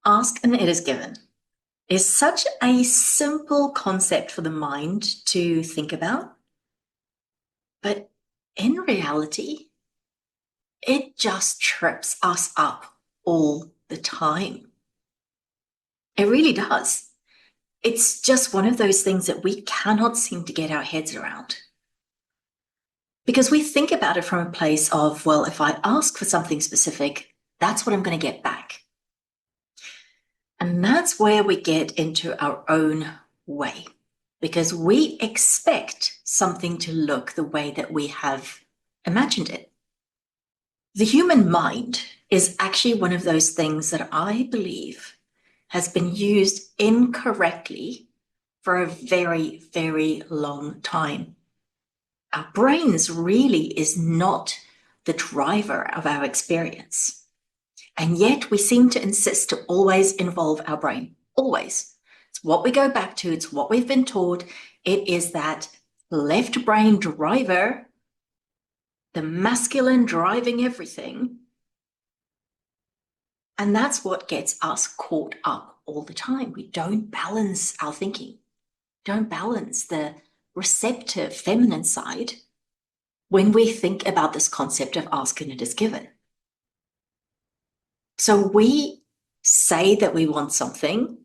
Ask and it is given is such a simple concept for the mind to think about, but in reality, it just trips us up all the time. It really does. It's just one of those things that we cannot seem to get our heads around. Because we think about it from a place of, well, if I ask for something specific, that's what I'm going to get back. And that's where we get into our own way, because we expect something to look the way that we have imagined it. The human mind is actually one of those things that I believe has been used incorrectly for a very, very long time. Our brains really is not the driver of our experience. And yet we seem to insist to always involve our brain. Always. It's what we go back to. It's what we've been taught. It is that left brain driver, the masculine driving everything. And that's what gets us caught up all the time. We don't balance our thinking, don't balance the receptive feminine side when we think about this concept of ask and it is given. So we say that we want something,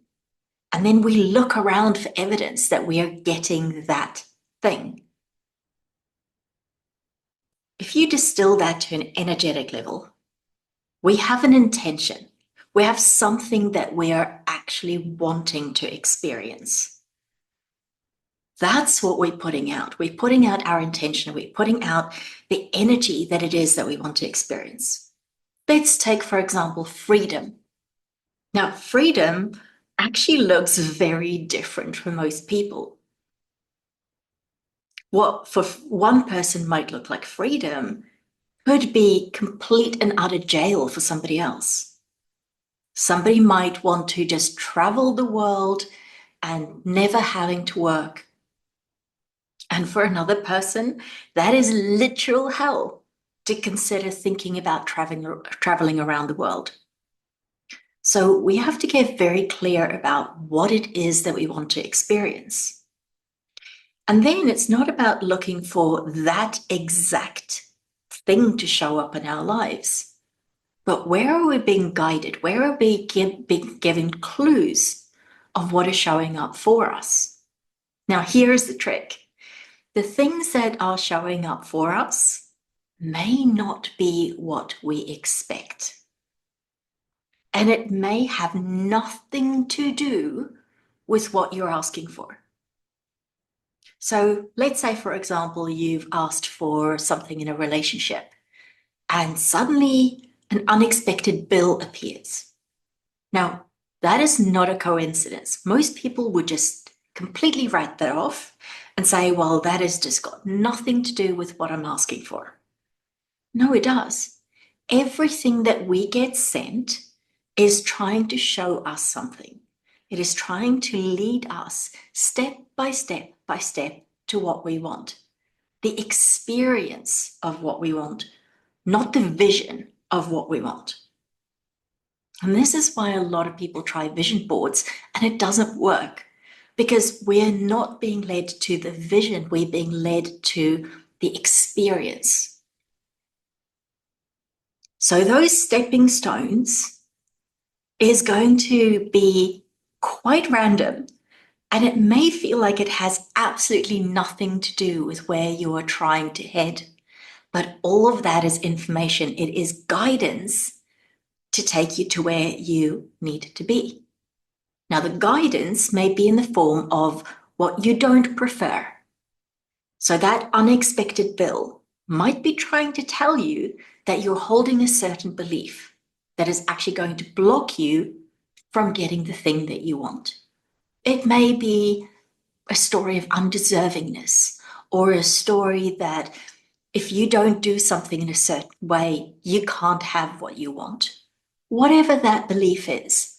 and then we look around for evidence that we are getting that thing. If you distill that to an energetic level, we have an intention. We have something that we are actually wanting to experience. That's what we're putting out. We're putting out our intention. We're putting out the energy that it is that we want to experience. Let's take, for example, freedom. Now, freedom actually looks very different for most people. What for one person might look like freedom could be complete and utter jail for somebody else. Somebody might want to just travel the world and never having to work. And for another person, that is literal hell to consider thinking about traveling around the world. So we have to get very clear about what it is that we want to experience. And then it's not about looking for that exact thing to show up in our lives, but where are we being guided? Where are we being given clues of what is showing up for us? Now, here's the trick. The things that are showing up for us may not be what we expect. And it may have nothing to do with what you're asking for. So let's say, for example, you've asked for something in a relationship and suddenly an unexpected bill appears. Now, that is not a coincidence. Most people would just completely write that off and say, well, that has just got nothing to do with what I'm asking for. No, it does. Everything that we get sent is trying to show us something. It is trying to lead us step by step by step to what we want. The experience of what we want, not the vision of what we want. And this is why a lot of people try vision boards and it doesn't work, because we're not being led to the vision, we're being led to the experience. So those stepping stones is going to be quite random, and it may feel like it has absolutely nothing to do with where you are trying to head. But all of that is information. It is guidance to take you to where you need to be. Now, the guidance may be in the form of what you don't prefer. So that unexpected bill might be trying to tell you that you're holding a certain belief that is actually going to block you from getting the thing that you want. It may be a story of undeservingness, or a story that if you don't do something in a certain way, you can't have what you want. Whatever that belief is,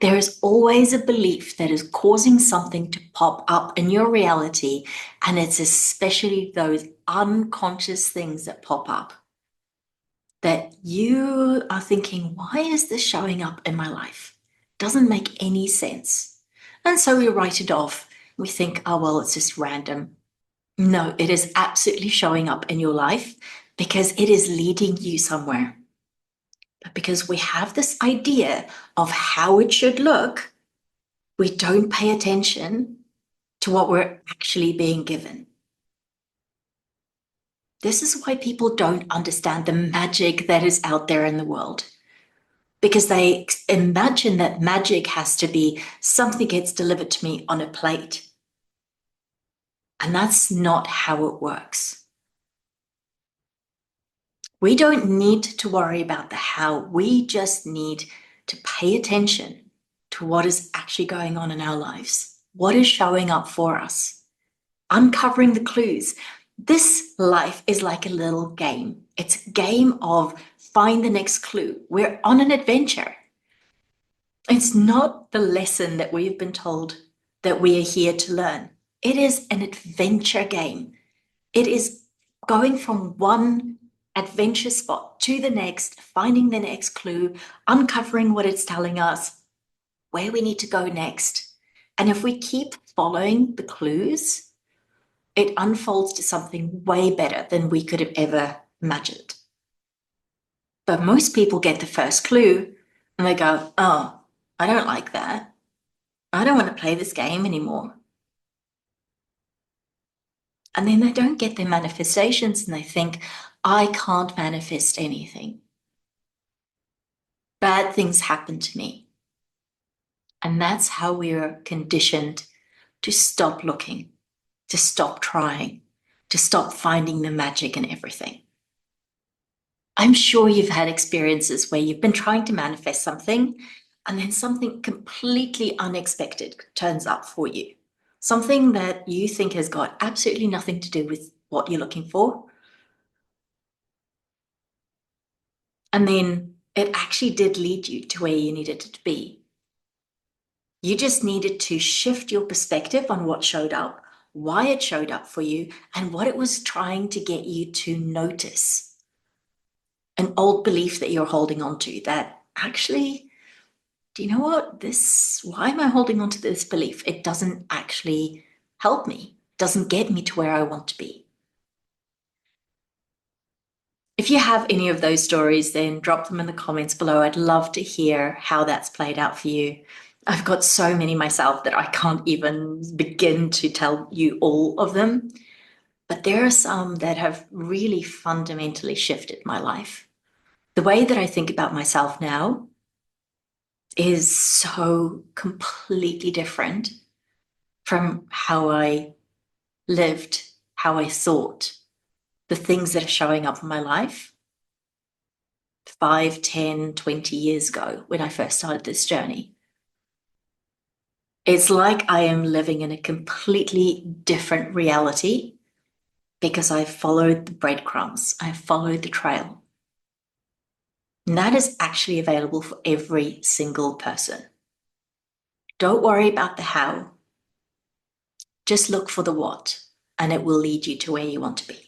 there is always a belief that is causing something to pop up in your reality, and it's especially those unconscious things that pop up that you are thinking, why is this showing up in my life? Doesn't make any sense. And so we write it off. We think, oh, well, it's just random. No, it is absolutely showing up in your life because it is leading you somewhere. But because we have this idea of how it should look, we don't pay attention to what we're actually being given. This is why people don't understand the magic that is out there in the world. Because they imagine that magic has to be something gets delivered to me on a plate. And that's not how it works. We don't need to worry about the how. We just need to pay attention to what is actually going on in our lives, what is showing up for us, uncovering the clues. This life is like a little game. It's a game of find the next clue. We're on an adventure. It's not the lesson that we've been told that we are here to learn. It is an adventure game. It is going from one adventure spot to the next, finding the next clue, uncovering what it's telling us, where we need to go next. And if we keep following the clues, it unfolds to something way better than we could have ever imagined. But most people get the first clue and they go, oh, I don't like that. I don't want to play this game anymore. And then they don't get their manifestations and they think, I can't manifest anything. Bad things happen to me. And that's how we're conditioned to stop looking, to stop trying, to stop finding the magic in everything. I'm sure you've had experiences where you've been trying to manifest something and then something completely unexpected turns up for you. Something that you think has got absolutely nothing to do with what you're looking for. And then it actually did lead you to where you needed it to be. You just needed to shift your perspective on what showed up, why it showed up for you, and what it was trying to get you to notice. An old belief that you're holding on to that actually, do you know what? Why am I holding on to this belief? It doesn't actually help me, doesn't get me to where I want to be. If you have any of those stories, then drop them in the comments below. I'd love to hear how that's played out for you. I've got so many myself that I can't even begin to tell you all of them. But there are some that have really fundamentally shifted my life. The way that I think about myself now is so completely different from how I lived, how I thought, the things that are showing up in my life 5, 10, 20 years ago when I first started this journey. It's like I am living in a completely different reality because I've followed the breadcrumbs, I've followed the trail. And that is actually available for every single person. Don't worry about the how. Just look for the what, and it will lead you to where you want to be.